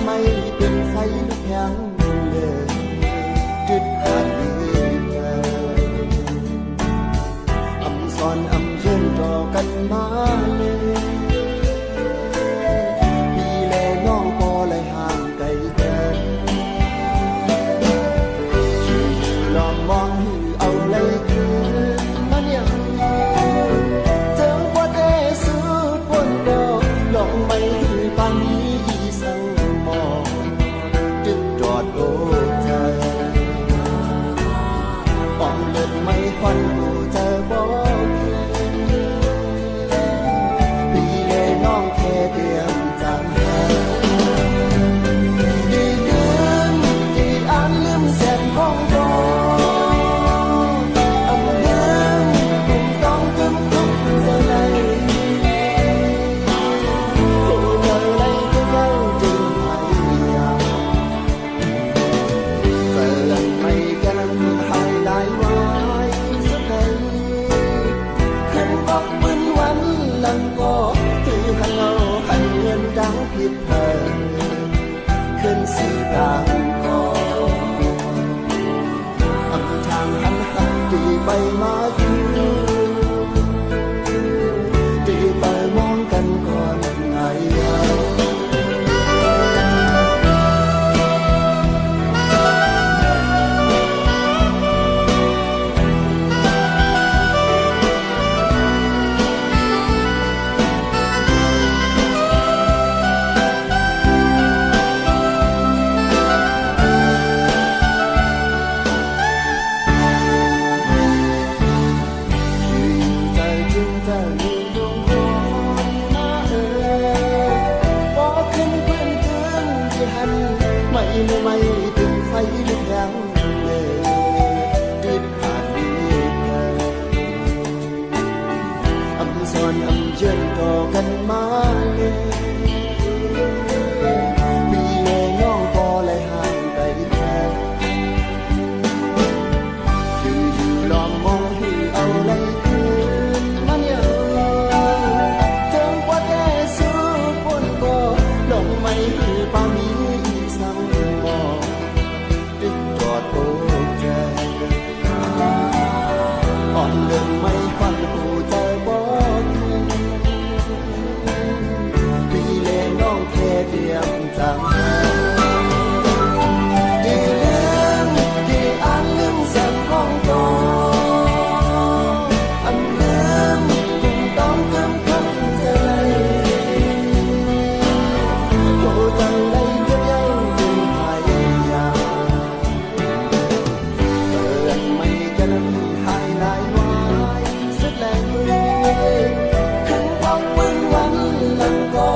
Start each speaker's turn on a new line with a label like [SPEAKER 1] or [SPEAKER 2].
[SPEAKER 1] ไม่เป็นไฟลุกยังเลยจุดหาดีเธออำซอนอำเยินรอกันมาเลยพี่แลน้องพอเลยห่างไกลกันชื่อลองมองหือเอาเลยคืนมันยังเจอว่าได้สู้ปนดอกลองไม่หือปานนี้ควันหูเจอบอกพี่เลยน้องแค่เตรียมจำดีลืมดีอ่านลืมแสนห้องรออำลืมคงต้องกำทุกเธอเลยโอ้เธอเลยก็เล่าจึงพยายามเธอไม่กันหายหลายวันลังก็ถือหันเอาหันเงินดังผิดเพลินขึ้นสีดังก็อำทางหันหันดีไปมาคือดีไปมองกันก่อนไงไม่ถึงไฟลุกยังเลยติดหาดีเธออำซอนอำเยินต่อกันมาเลยพี่แลน้องพอเลยห่างไกลแท้คืออยู่ลองมองให้เอาเลยคืนมันยังเทิงกว่าได้สู้ปนก็ลงไม่ให้ปามีเดินไม่ควันหูเจอบอกพี่เลน้องแค่เตรียมจำดีลืมดีอ่านลืมแสนห้องก่อนอันลืมคงต้องเกิมคำจะเลยโอ้จังเลยจะยังเป็นพยายามเตือนไม่กันหายหลายขึ้นวังมึงวันหลังก็